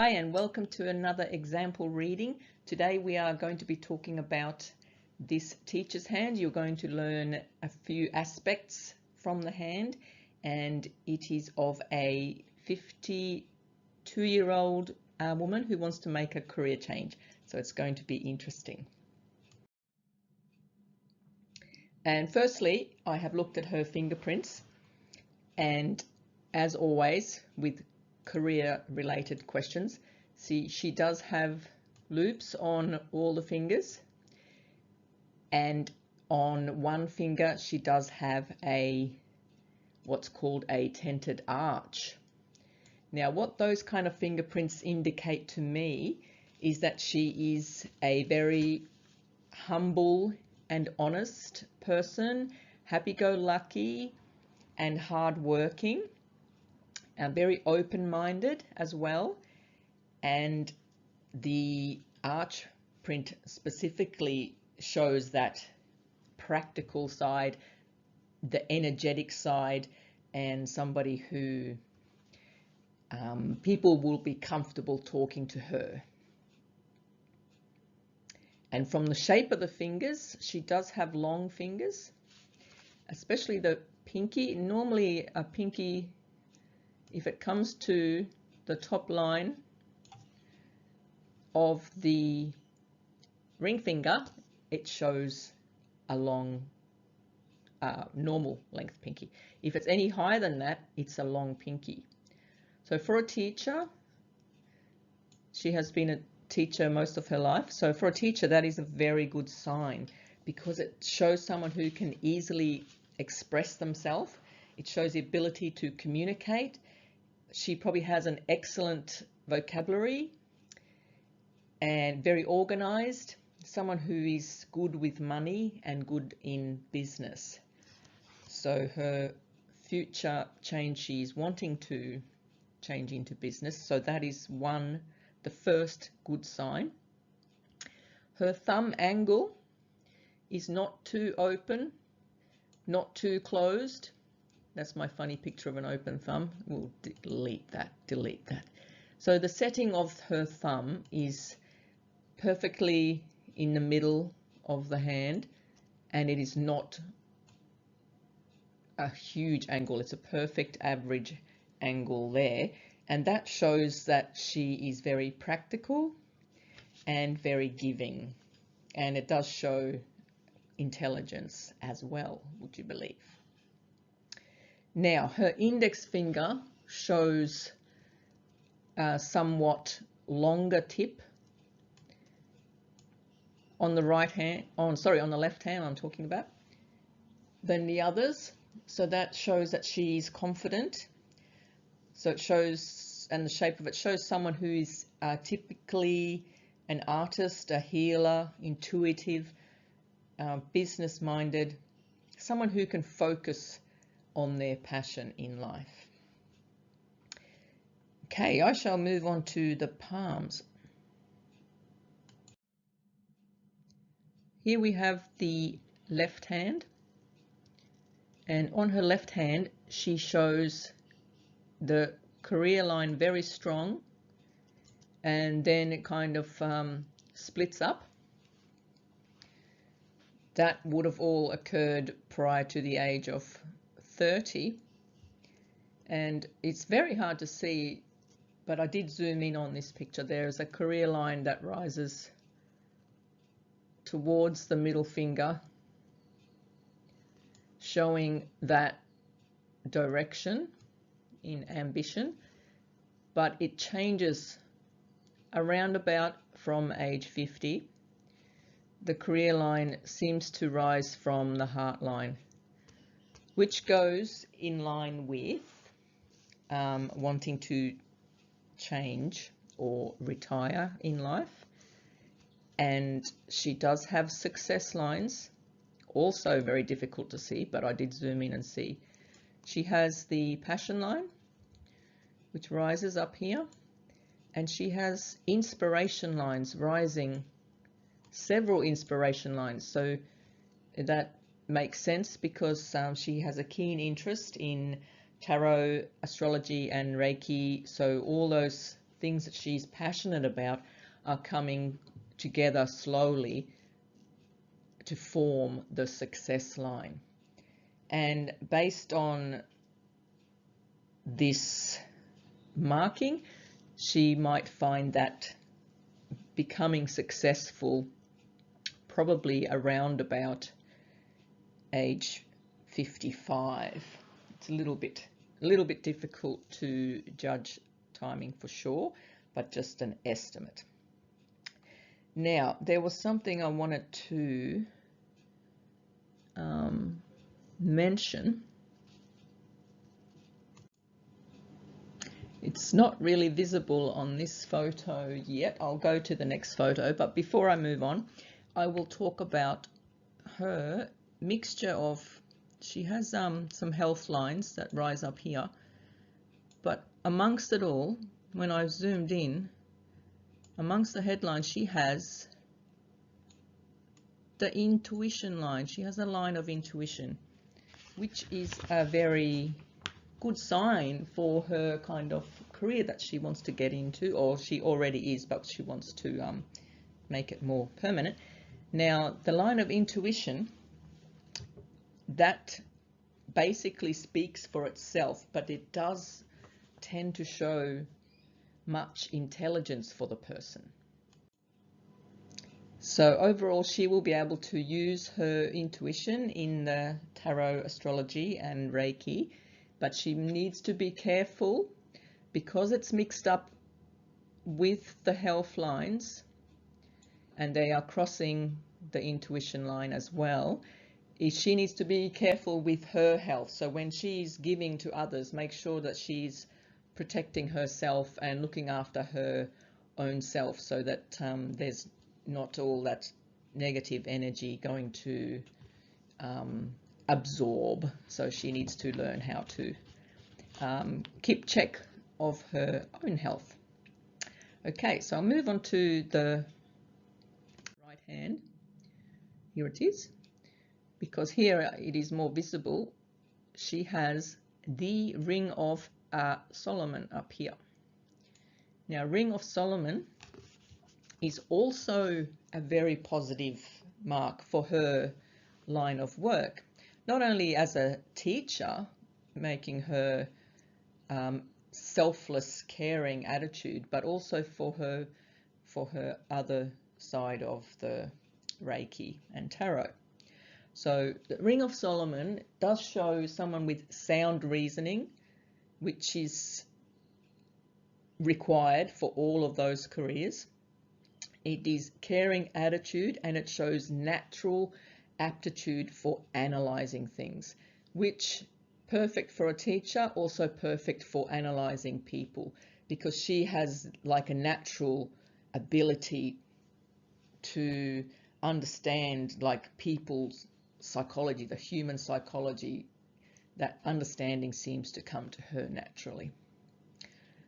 Hi and welcome to another example reading. Today we are going to be talking about this teacher's hand. You're going to learn a few aspects from the hand, and it is of a 52-year-old woman who wants to make a career change. So it's going to be interesting. And firstly, I have looked at her fingerprints, and as always with career related questions, see, she does have loops on all the fingers, and on one finger she does have what's called a tented arch. Now what those kind of fingerprints indicate to me is that she is a very humble and honest person, happy-go-lucky and hard-working, very open-minded as well, and the arch print specifically shows that practical side, the energetic side, and somebody who people will be comfortable talking to her. And from the shape of the fingers, she does have long fingers, especially the pinky. Normally a pinky, if it comes to the top line of the ring finger, it shows a long normal length pinky. If it's any higher than that, it's a long pinky. So for a teacher, she has been a teacher most of her life. So for a teacher, that is a very good sign, because it shows someone who can easily express themselves. It shows the ability to communicate. She probably has an excellent vocabulary and very organized, someone who is good with money and good in business. So her future change, she's wanting to change into business. So that is the first good sign. Her thumb angle is not too open, not too closed. That's my funny picture of an open thumb. We'll delete that. So the setting of her thumb is perfectly in the middle of the hand, and it is not a huge angle. It's a perfect average angle there, and that shows that she is very practical and very giving, and it does show intelligence as well, would you believe? Now her index finger shows a somewhat longer tip on the right hand, on the left hand I'm talking about, than the others. So that shows that she's confident. So it shows, and the shape of it shows someone who is typically an artist, a healer, intuitive, business-minded, someone who can focus on their passion in life. Okay, I shall move on to the palms. Here we have the left hand, and on her left hand she shows the career line very strong, and then it kind of splits up. That would have all occurred prior to the age of 30, and it's very hard to see, but I did zoom in on this picture. There's a career line that rises towards the middle finger, showing that direction in ambition, but it changes around about from age 50. The career line seems to rise from the heart line, which goes in line with wanting to change or retire in life. And she does have success lines, also very difficult to see, but I did zoom in and see. She has the passion line, which rises up here, and she has inspiration lines rising, several inspiration lines. So that makes sense, because she has a keen interest in tarot, astrology and Reiki. So all those things that she's passionate about are coming together slowly to form the success line. And based on this marking, she might find that becoming successful probably around about age 55. It's a little bit difficult to judge timing for sure, but just an estimate. Now, there was something I wanted to mention. It's not really visible on this photo yet. I'll go to the next photo, but before I move on, I will talk about her mixture of, she has some health lines that rise up here, but amongst it all, when I zoomed in, amongst the headlines, she has the intuition line. She has a line of intuition, which is a very good sign for her kind of career that she wants to get into, or she already is, but she wants to make it more permanent. Now, the line of intuition, that basically speaks for itself, but it does tend to show much intelligence for the person. So overall, she will be able to use her intuition in the tarot, astrology and Reiki, but she needs to be careful because it's mixed up with the health lines and they are crossing the intuition line as well. She needs to be careful with her health. So when she's giving to others, make sure that she's protecting herself and looking after her own self so that there's not all that negative energy going to absorb. So she needs to learn how to keep check of her own health. Okay, so I'll move on to the right hand. Here it is. Because here it is more visible. She has the Ring of Solomon up here. Now, Ring of Solomon is also a very positive mark for her line of work, not only as a teacher, making her selfless, caring attitude, but also for her other side of the Reiki and tarot. So the Ring of Solomon does show someone with sound reasoning, which is required for all of those careers. It is caring attitude, and it shows natural aptitude for analyzing things, which perfect for a teacher, also perfect for analyzing people, because she has like a natural ability to understand like people's psychology, the human psychology. That understanding seems to come to her naturally.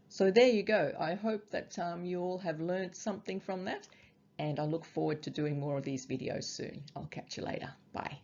So there you go. I hope that you all have learned something from that, and I look forward to doing more of these videos soon. I'll catch you later. Bye.